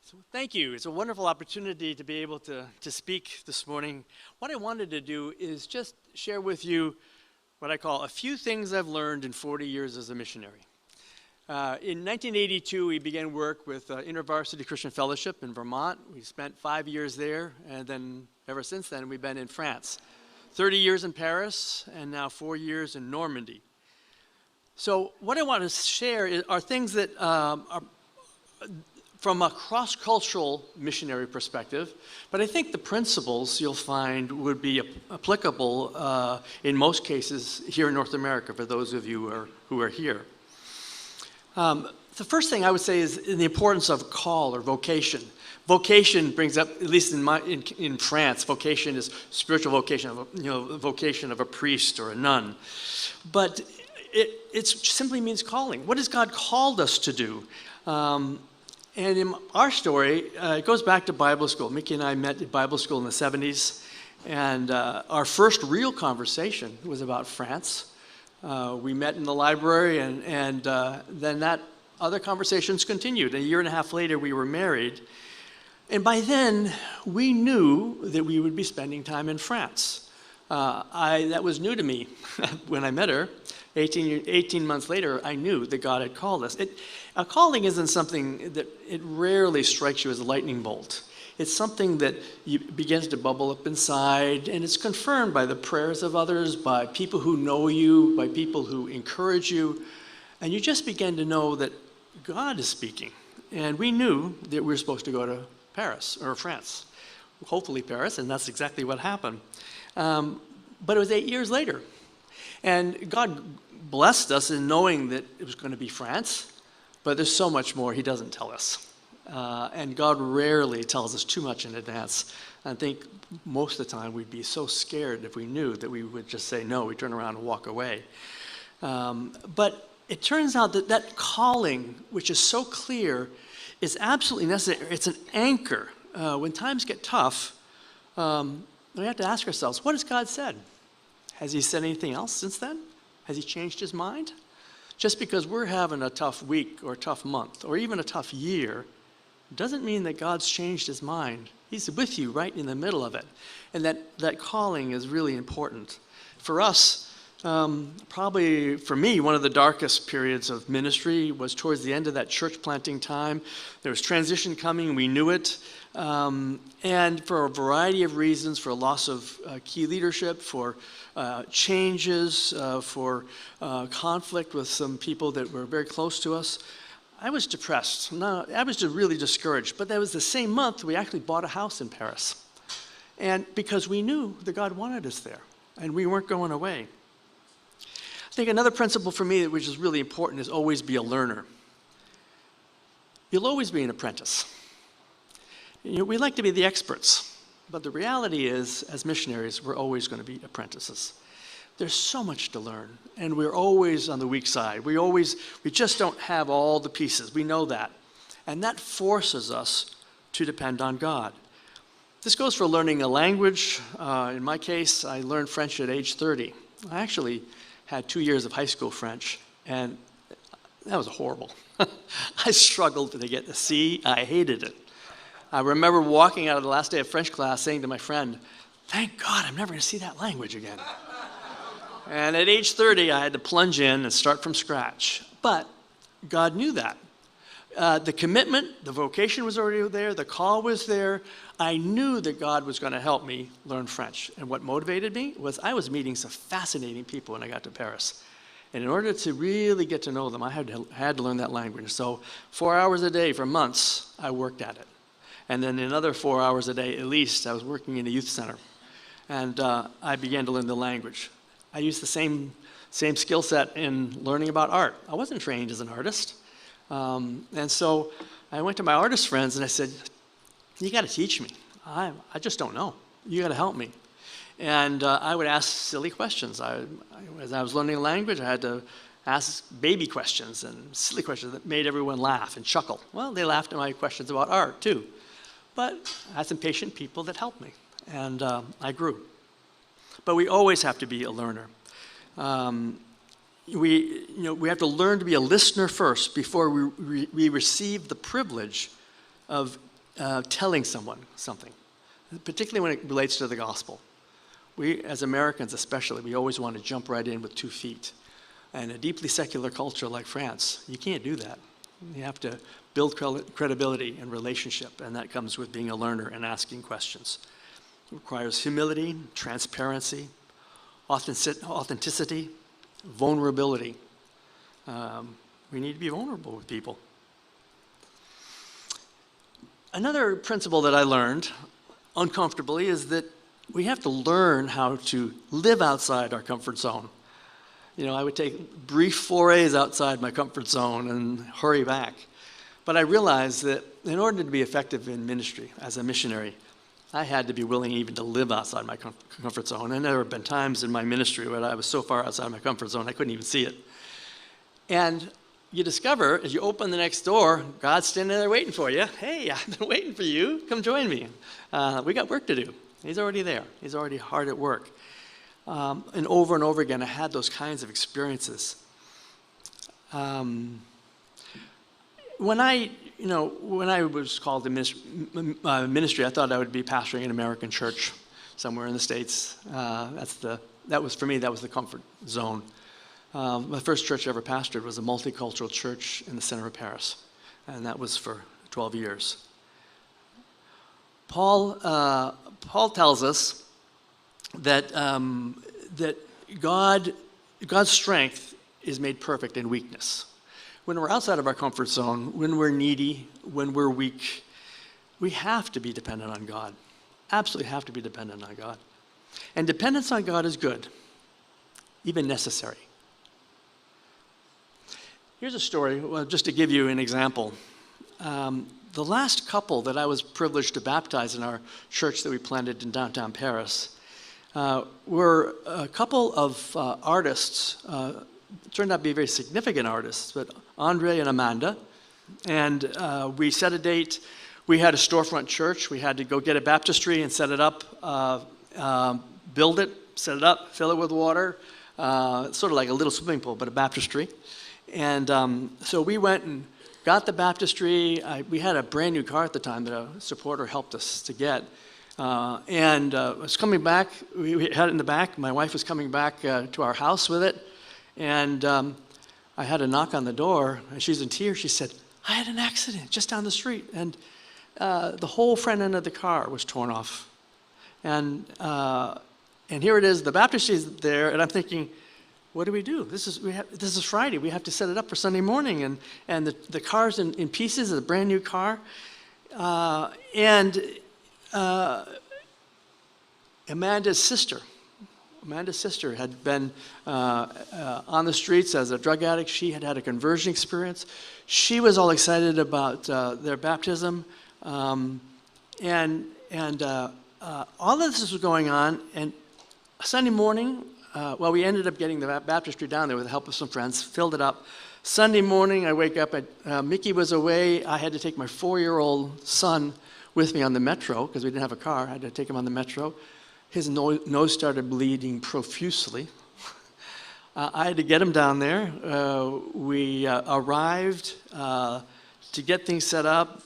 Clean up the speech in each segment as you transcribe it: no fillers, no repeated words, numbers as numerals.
So thank you. It's a wonderful opportunity to be able to speak this morning. What I wanted to do is just share with you what I call a few things I've learned in 40 years as a missionary. In 1982, we began work with InterVarsity Christian Fellowship in Vermont. We spent 5 years there, and then ever since then, we've been in France. 30 years in Paris, and now 4 years in Normandy. So what I want to share are things that are from a cross-cultural missionary perspective, but I think the principles you'll find would be applicable in most cases here in North America for those of you who are here. The first thing I would say is the importance of call or vocation. Vocation brings up, at least in France, vocation is spiritual vocation, vocation of a priest or a nun. But it simply means calling. What has God called us to do? And in our story, it goes back to Bible school. Mickey and I met at Bible school in the 70s, and our first real conversation was about France. We met in the library, and then that other conversations continued. A year and a half later, we were married. And by then, we knew that we would be spending time in France. That was new to me when I met her. 18 months later, I knew that God had called us. A calling isn't something that it rarely strikes you as a lightning bolt. It's something that begins to bubble up inside, and it's confirmed by the prayers of others, by people who know you, by people who encourage you, and you just begin to know that God is speaking. And we knew that we were supposed to go to Paris, or France, hopefully Paris, and that's exactly what happened. But it was 8 years later, and God blessed us in knowing that it was going to be France, but there's so much more He doesn't tell us. And God rarely tells us too much in advance. I think most of the time we'd be so scared if we knew that we would just say no, we turn around and walk away. But it turns out that that calling, which is so clear, is absolutely necessary. It's an anchor. When times get tough, we have to ask ourselves, what has God said? Has He said anything else since then? Has He changed His mind? Just because we're having a tough week or a tough month or even a tough year doesn't mean that God's changed His mind. He's with you right in the middle of it. And that calling is really important. For us, probably for me, one of the darkest periods of ministry was towards the end of that church planting time. There was transition coming, we knew it. And for a variety of reasons, for a loss of key leadership, for changes, for conflict with some people that were very close to us, I was depressed. No, I was just really discouraged. But that was the same month we actually bought a house in Paris. And because we knew that God wanted us there, and we weren't going away. I think another principle for me, which is really important, is always be a learner. You'll always be an apprentice. We like to be the experts, but the reality is, as missionaries, we're always going to be apprentices. There's so much to learn, and we're always on the weak side. We just don't have all the pieces. We know that. And that forces us to depend on God. This goes for learning a language. In my case, I learned French at age 30. I actually had 2 years of high school French, and that was horrible. I struggled to get a C. I hated it. I remember walking out of the last day of French class saying to my friend, "Thank God I'm never going to see that language again." And at age 30, I had to plunge in and start from scratch. But God knew that. The commitment, the vocation was already there, the call was there. I knew that God was going to help me learn French. And what motivated me was I was meeting some fascinating people when I got to Paris. And in order to really get to know them, I had to learn that language. So 4 hours a day for months, I worked at it. And then another 4 hours a day at least, I was working in a youth center. And I began to learn the language. I used the same skill set in learning about art. I wasn't trained as an artist. And so I went to my artist friends and I said, "You got to teach me. I just don't know. You got to help me." And I would ask silly questions. As I was learning a language, I had to ask baby questions and silly questions that made everyone laugh and chuckle. Well, they laughed at my questions about art too. But I had some patient people that helped me, and I grew. But we always have to be a learner. We have to learn to be a listener first before we receive the privilege of telling someone something, particularly when it relates to the gospel. We, as Americans especially, we always want to jump right in with 2 feet. And a deeply secular culture like France, you can't do that. You have to build credibility and relationship, and that comes with being a learner and asking questions. It requires humility, transparency, authenticity, vulnerability. We need to be vulnerable with people. Another principle that I learned uncomfortably is that we have to learn how to live outside our comfort zone. You know, I would take brief forays outside my comfort zone and hurry back. But I realized that in order to be effective in ministry as a missionary, I had to be willing even to live outside my comfort zone. And there have been times in my ministry where I was so far outside my comfort zone I couldn't even see it. And you discover, as you open the next door, God's standing there waiting for you. Hey, I've been waiting for you. Come join me. We got work to do. He's already there. He's already hard at work. And over again, I had those kinds of experiences. When I was called to ministry, I thought I would be pastoring an American church somewhere in the States. That was the comfort zone. My first church I ever pastored was a multicultural church in the center of Paris, and that was for 12 years. Paul tells us that God's strength is made perfect in weakness. When we're outside of our comfort zone, when we're needy, when we're weak, we have to be dependent on God. Absolutely have to be dependent on God. And dependence on God is good, even necessary. Here's a story, just to give you an example. The last couple that I was privileged to baptize in our church that we planted in downtown Paris were a couple of artists, turned out to be very significant artists, but Andre and Amanda. And we set a date. We had a storefront church. We had to go get a baptistry and set it up, build it, set it up, fill it with water, sort of like a little swimming pool, but a baptistry. And so we went and got the baptistry. We had a brand new car at the time that a supporter helped us to get. And I was coming back. We had it in the back. My wife was coming back to our house with it. And I had a knock on the door, and she's in tears. She said, I had an accident just down the street, and the whole front end of the car was torn off. And here it is, the baptistry is there, and I'm thinking, what do we do? This is Friday. We have to set it up for Sunday morning, and the car's in pieces. It's a brand new car, and Amanda's sister had been on the streets as a drug addict. She had had a conversion experience. She was all excited about their baptism, and all of this was going on. And Sunday morning, we ended up getting the baptistry down there with the help of some friends, filled it up. Sunday morning, I wake up, Mickey was away. I had to take my 4-year-old son with me on the metro because we didn't have a car. I had to take him on the metro. His nose started bleeding profusely. I had to get him down there. We arrived to get things set up,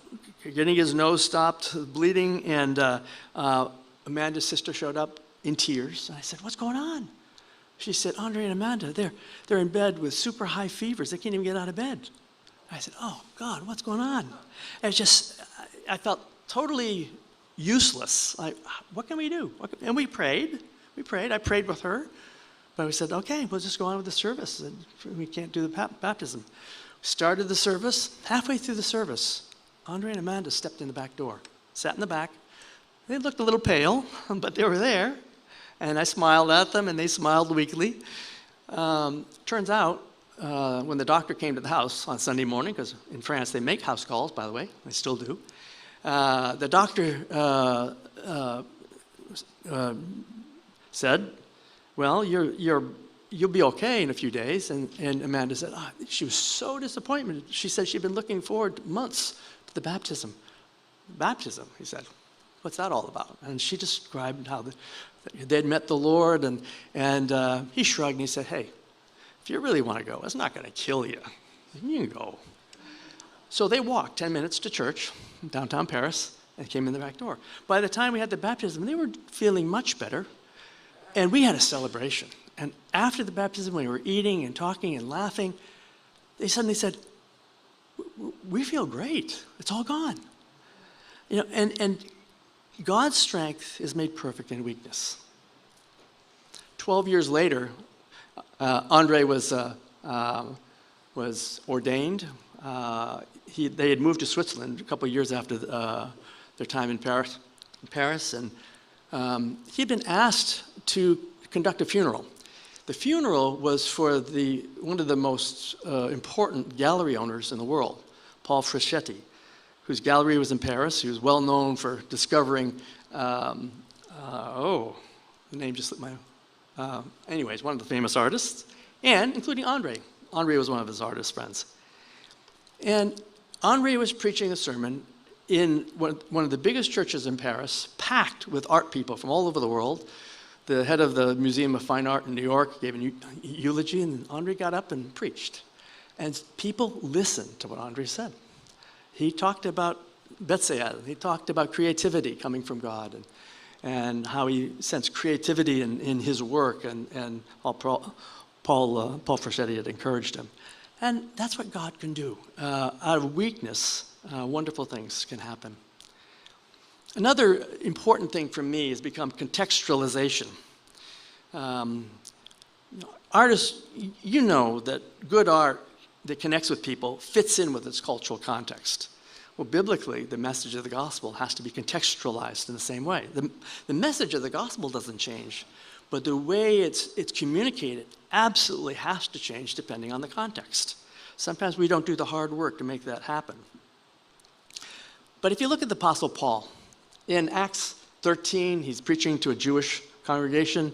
getting his nose stopped bleeding, and Amanda's sister showed up in tears. I said, what's going on? She said, Andre and Amanda, they're in bed with super high fevers. They can't even get out of bed. I said, oh, God, what's going on? And I felt totally useless. What can we do? And we prayed. I prayed with her. But we said, okay, we'll just go on with the service. We can't do the baptism. Started the service. Halfway through the service, Andre and Amanda stepped in the back door, sat in the back. They looked a little pale, but they were there. And I smiled at them, and they smiled weakly. Turns out, when the doctor came to the house on Sunday morning, because in France they make house calls, by the way, they still do, the doctor said, well, you'll be okay in a few days. And Amanda said, she was so disappointed. She said she'd been looking forward months to the baptism. Baptism, he said. What's that all about? And she described how they'd met the Lord, and he shrugged and he said, hey, if you really want to go, it's not going to kill you. You can go. So they walked 10 minutes to church in downtown Paris, and came in the back door. By the time we had the baptism, they were feeling much better, and we had a celebration. And after the baptism, we were eating and talking and laughing. They suddenly said, we feel great. It's all gone. And God's strength is made perfect in weakness. 12 years later, Andre was ordained. They had moved to Switzerland a couple of years after their time in Paris, and he'd been asked to conduct a funeral. The funeral was for one of the most important gallery owners in the world, Paul Fraschetti, whose gallery was in Paris. He was well known for discovering, the name just slipped my, anyways, one of the famous artists, and including Andre. Andre was one of his artist friends. And Andre was preaching a sermon in one of the biggest churches in Paris, packed with art people from all over the world. The head of the Museum of Fine Art in New York gave a eulogy, and Andre got up and preached. And people listened to what Andre said. He talked about Betsael. He talked about creativity coming from God, and how he sensed creativity in his work, and Paul Fraschetti had encouraged him. And that's what God can do. Out of weakness, wonderful things can happen. Another important thing for me has become contextualization. Artists, you know that good art that connects with people fits in with its cultural context. Well, biblically, the message of the gospel has to be contextualized in the same way. The message of the gospel doesn't change, but the way it's communicated absolutely has to change depending on the context. Sometimes we don't do the hard work to make that happen. But if you look at the Apostle Paul, in Acts 13, he's preaching to a Jewish congregation.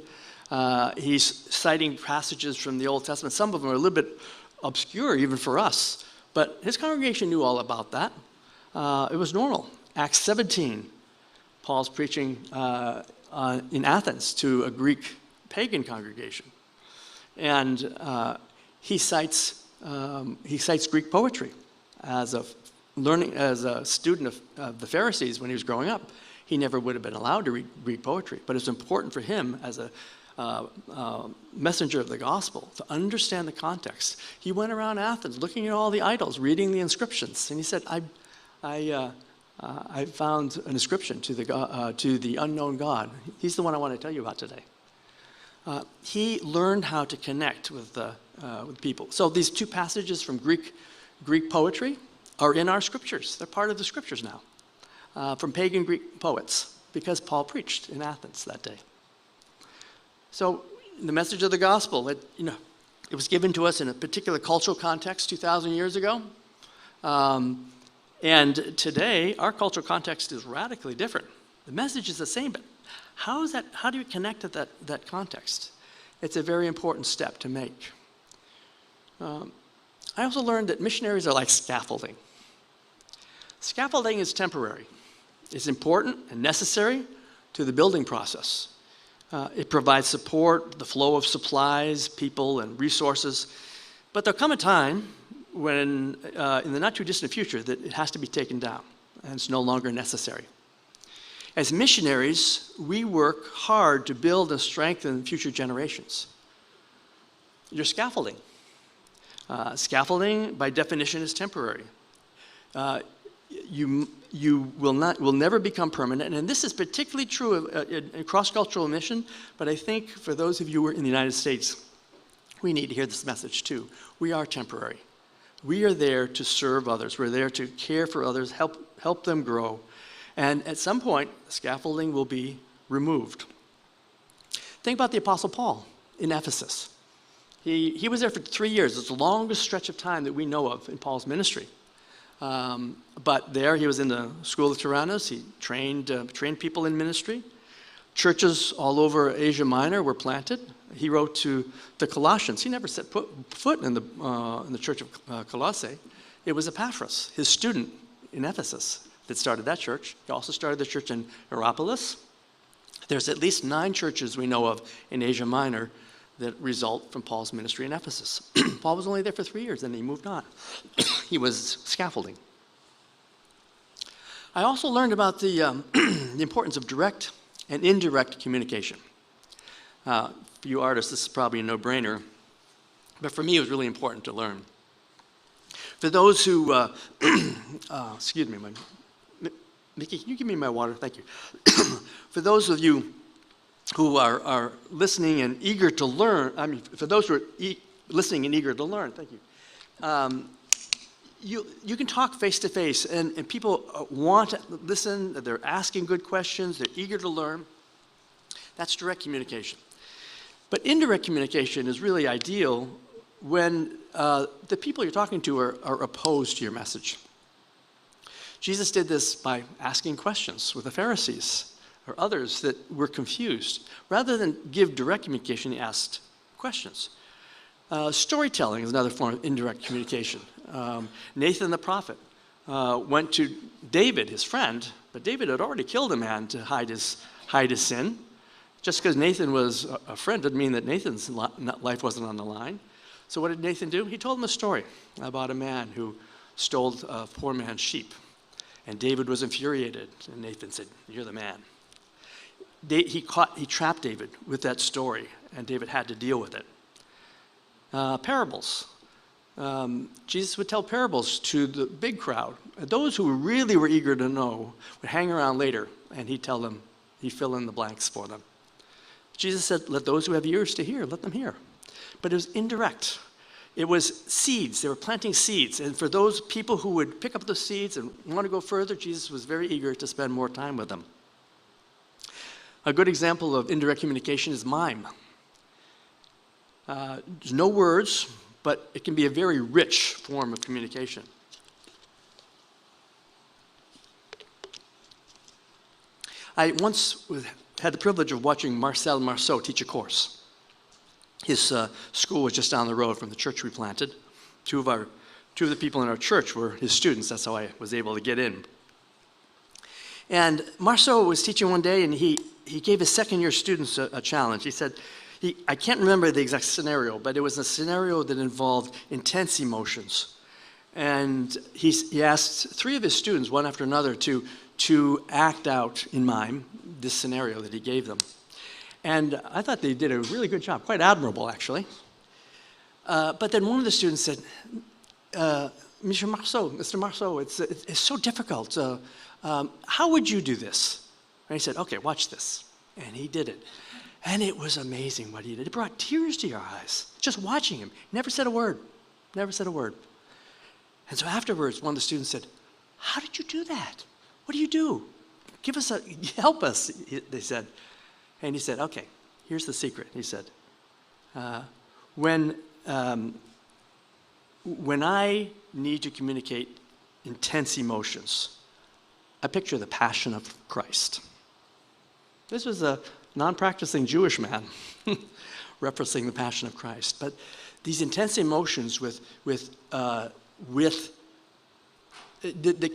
He's citing passages from the Old Testament. Some of them are a little bit obscure even for us, but his congregation knew all about that. It was normal. Acts 17, Paul's preaching in Athens to a Greek pagan congregation. And he cites Greek poetry as a student of the Pharisees when he was growing up. He never would have been allowed to read Greek poetry, but it's important for him as a messenger of the gospel to understand the context. He went around Athens looking at all the idols, reading the inscriptions, and he said, I found an inscription to the unknown God. He's the one I want to tell you about today. He learned how to connect with people. So these two passages from Greek poetry are in our scriptures. They're part of the scriptures now, from pagan Greek poets, because Paul preached in Athens that day. So the message of the gospel, it was given to us in a particular cultural context 2,000 years ago. And today, our cultural context is radically different. The message is the same, but how do you connect to that context? It's a very important step to make. I also learned that missionaries are like scaffolding. Scaffolding is temporary. It's important and necessary to the building process. It provides support, the flow of supplies, people, and resources. But there'll come a time when, in the not-too-distant future, that it has to be taken down, and it's no longer necessary. As missionaries, we work hard to build and strengthen future generations. You're scaffolding. Scaffolding, by definition, is temporary. You will never become permanent, and this is particularly true in cross-cultural mission, but I think for those of you who are in the United States, we need to hear this message too. We are temporary. We are there to serve others. We're there to care for others, help them grow. And at some point, scaffolding will be removed. Think about the Apostle Paul in Ephesus. He was there for 3 years. It's the longest stretch of time that we know of in Paul's ministry. But there he was in the school of Tyrannus. He trained people in ministry. Churches all over Asia Minor were planted. He wrote to the Colossians. He never set foot in the church of Colossae. It was Epaphras, his student in Ephesus, that started that church. He also started the church in Hierapolis. There's at least 9 churches we know of in Asia Minor that result from Paul's ministry in Ephesus. Paul was only there for 3 years, then he moved on. He was scaffolding. I also learned about the, the importance of direct and indirect communication. For you artists, this is probably a no-brainer, but for me it was really important to learn. For those who, excuse me, Mickey, can you give me my water? Thank you. For those of you who are listening and eager to learn, for those who are listening and eager to learn, thank you. You can talk face to face, and people want to listen, they're asking good questions, they're eager to learn. That's direct communication. But indirect communication is really ideal when the people you're talking to are opposed to your message. Jesus did this by asking questions with the Pharisees or others that were confused. Rather than give direct communication, he asked questions. Storytelling is another form of indirect communication. Nathan the prophet went to David, his friend, but David had already killed a man to hide his sin. Just because Nathan was a friend didn't mean that Nathan's life wasn't on the line. So what did Nathan do? He told him a story about a man who stole a poor man's sheep. And David was infuriated, and Nathan said, "You're the man." He trapped David with that story, and David had to deal with it. Parables. Jesus would tell parables to the big crowd. Those who really were eager to know would hang around later, and he'd fill in the blanks for them. Jesus said, "Let those who have ears to hear, let them hear." But it was indirect. It was seeds. They were planting seeds. And for those people who would pick up the seeds and want to go further, Jesus was very eager to spend more time with them. A good example of indirect communication is mime. There's no words, but it can be a very rich form of communication. I once had the privilege of watching Marcel Marceau teach a course. His school was just down the road from the church we planted. Two of the people in our church were his students. That's how I was able to get in. And Marceau was teaching one day, and he gave his second-year students a challenge. He said, I can't remember the exact scenario, but it was a scenario that involved intense emotions. And he asked three of his students, one after another, to act out in mime this scenario that he gave them. And I thought they did a really good job, quite admirable, actually. But then one of the students said, Mr. Marceau, it's so difficult. How would you do this? And he said, "Okay, watch this." And he did it. And it was amazing what he did. It brought tears to your eyes, just watching him. Never said a word. Never said a word. And so afterwards, one of the students said, "How did you do that? What do you do? Help us," they said. And he said, "Okay, here's the secret." He said, when I need to communicate intense emotions, I picture the passion of Christ. This was a non-practicing Jewish man referencing the passion of Christ. But these intense emotions that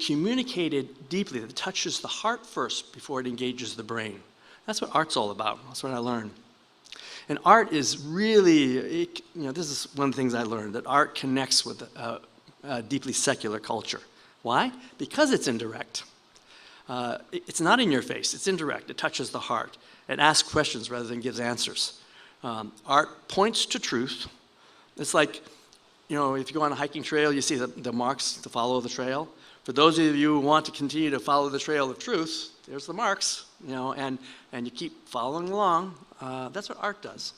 communicated deeply, that touches the heart first before it engages the brain. That's what art's all about. That's what I learned. And art is really, this is one of the things I learned, that art connects with a deeply secular culture. Why? Because it's indirect. It's not in your face. It's indirect. It touches the heart. It asks questions rather than gives answers. Art points to truth. It's like, if you go on a hiking trail, you see the marks to follow the trail. For those of you who want to continue to follow the trail of truth, there's the marks, and you keep following along. That's what art does.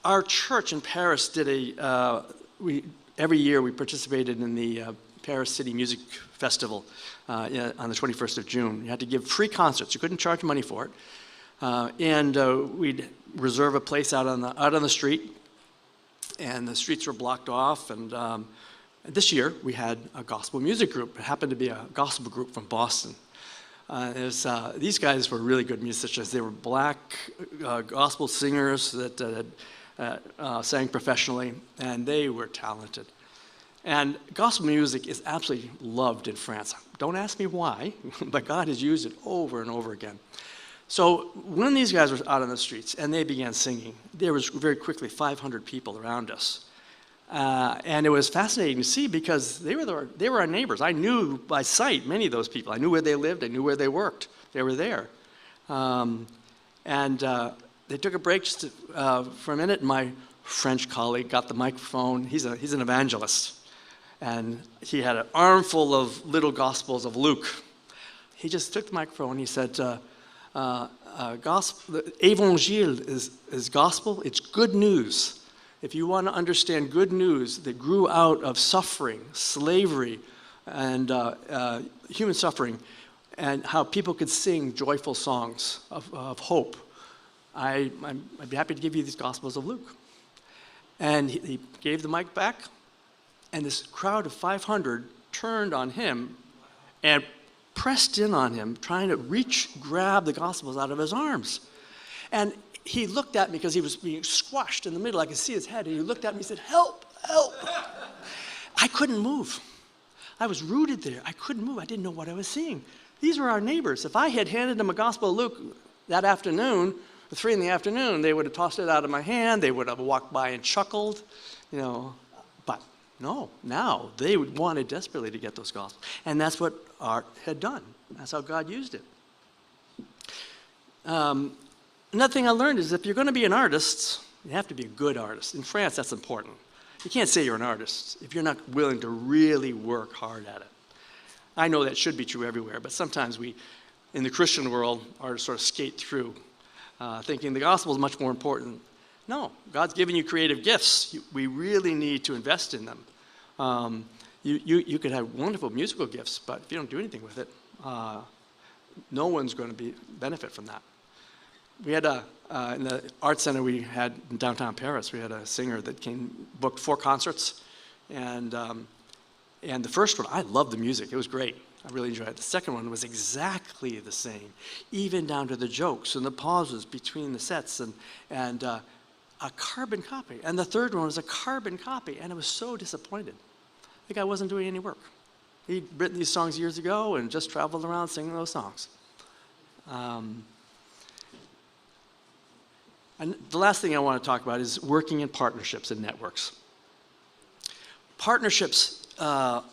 Our church in Paris did every year we participated in the Paris City Music Festival on the 21st of June. You had to give free concerts. You couldn't charge money for it. And we'd reserve a place out on the street, and the streets were blocked off. And this year we had a gospel music group. It happened to be a gospel group from Boston. These guys were really good musicians. They were black gospel singers that sang professionally, and they were talented. And gospel music is absolutely loved in France. Don't ask me why, but God has used it over and over again. So when these guys were out on the streets and they began singing, there was very quickly 500 people around us. And it was fascinating to see because they were our neighbors. I knew by sight many of those people. I knew where they lived. I knew where they worked. They were there. They took a break just for a minute, and my French colleague got the microphone. He's an evangelist. And he had an armful of little Gospels of Luke. He just took the microphone and he said, gospel, Evangile is gospel. It's good news. If you want to understand good news that grew out of suffering, slavery, and human suffering, and how people could sing joyful songs of hope, I'd be happy to give you these Gospels of Luke. And he gave the mic back, and this crowd of 500 turned on him and pressed in on him, trying to grab the Gospels out of his arms. And he looked at me because he was being squashed in the middle. I could see his head, and he looked at me and said, "Help, help." I couldn't move. I was rooted there. I couldn't move. I didn't know what I was seeing. These were our neighbors. If I had handed them a Gospel of Luke that afternoon, at 3 PM, they would have tossed it out of my hand. They would have walked by and chuckled, But no, now they wanted desperately to get those Gospels. And that's what art had done. That's how God used it. Another thing I learned is if you're going to be an artist, you have to be a good artist. In France, that's important. You can't say you're an artist if you're not willing to really work hard at it. I know that should be true everywhere, but sometimes we, in the Christian world, artists sort of skate through, thinking the gospel is much more important. No, God's given you creative gifts. We really need to invest in them. You could have wonderful musical gifts, but if you don't do anything with it, no one's going to benefit from that. We had in the art center we had in downtown Paris, we had a singer that booked 4 concerts, and the first one, I loved the music. It was great. I really enjoyed it. The second one was exactly the same, even down to the jokes and the pauses between the sets, and a carbon copy. And the third one was a carbon copy, and I was so disappointed. The guy wasn't doing any work. He'd written these songs years ago and just traveled around singing those songs. And the last thing I want to talk about is working in partnerships and networks. Partnerships are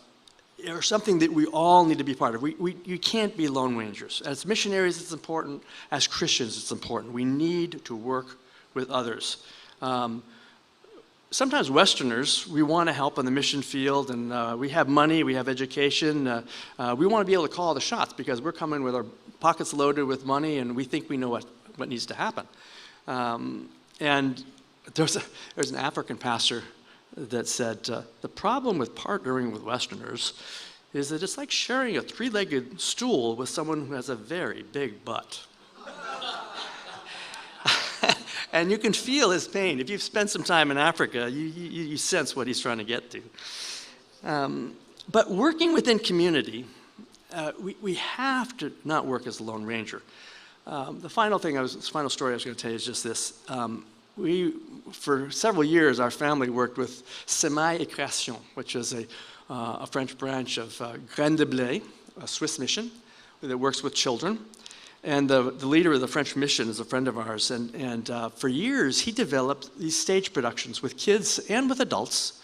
something that we all need to be part of. You can't be lone rangers. As missionaries, it's important. As Christians, it's important. We need to work with others. Sometimes Westerners, we want to help on the mission field, and we have money, we have education. We want to be able to call the shots because we're coming with our pockets loaded with money, and we think we know what needs to happen. And there's an African pastor that said, the problem with partnering with Westerners is that it's like sharing a 3-legged stool with someone who has a very big butt. And you can feel his pain. If you've spent some time in Africa, you sense what he's trying to get to. But working within community, we have to not work as a lone ranger. The final story I was going to tell you is just this. For several years, our family worked with Semaille et Création, which is a French branch of Graines de Blé, a Swiss mission that works with children. And the leader of the French mission is a friend of ours. And for years, he developed these stage productions with kids and with adults.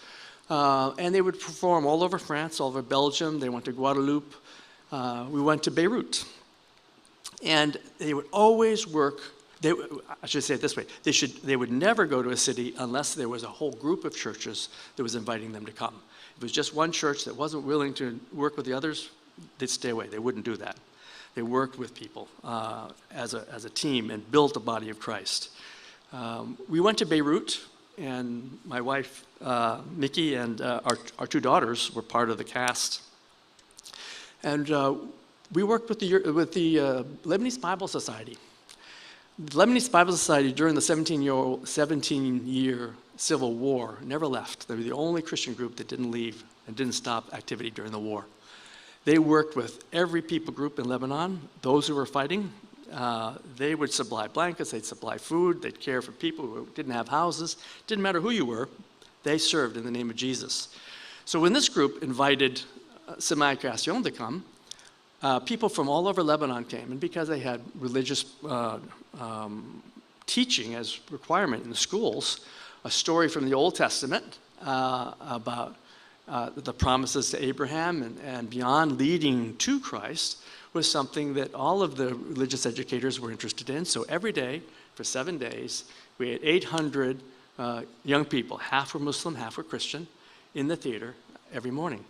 And they would perform all over France, all over Belgium. They went to Guadeloupe. We went to Beirut. And they would always work. I should say it this way. They would never go to a city unless there was a whole group of churches that was inviting them to come. If it was just one church that wasn't willing to work with the others, they'd stay away. They wouldn't do that. They worked with people as a team and built a body of Christ. We went to Beirut, and my wife, Mickey, and our 2 daughters were part of the cast. And we worked with the Lebanese Bible Society. The Lebanese Bible Society, during the 17-year civil war, never left. They were the only Christian group that didn't leave and didn't stop activity during the war. They worked with every people group in Lebanon, those who were fighting. They would supply blankets, they'd supply food, they'd care for people who didn't have houses. Didn't matter who you were, they served in the name of Jesus. So when this group invited Semaille et Création to come, people from all over Lebanon came, and because they had religious teaching as requirement in the schools, a story from the Old Testament about the promises to Abraham and beyond leading to Christ was something that all of the religious educators were interested in. So every day, for 7 days, we had 800 young people, half were Muslim, half were Christian, in the theater every morning.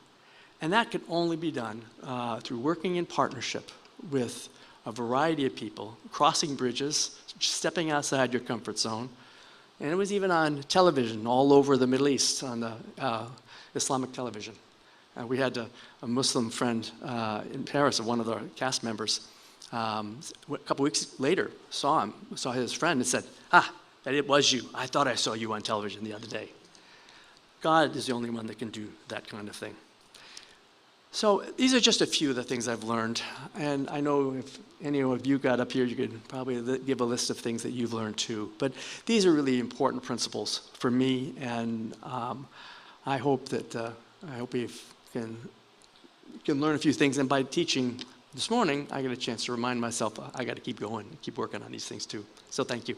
And that could only be done through working in partnership with a variety of people, crossing bridges, stepping outside your comfort zone. And it was even on television all over the Middle East, on the Islamic television. We had a Muslim friend in Paris, one of the cast members, a couple weeks later, saw his friend and said, that it was you. I thought I saw you on television the other day. God is the only one that can do that kind of thing. So these are just a few of the things I've learned. And I know if any of you got up here, you could probably give a list of things that you've learned too. But these are really important principles for me. And I hope we can learn a few things. And by teaching this morning, I get a chance to remind myself I got to keep going, keep working on these things too. So thank you.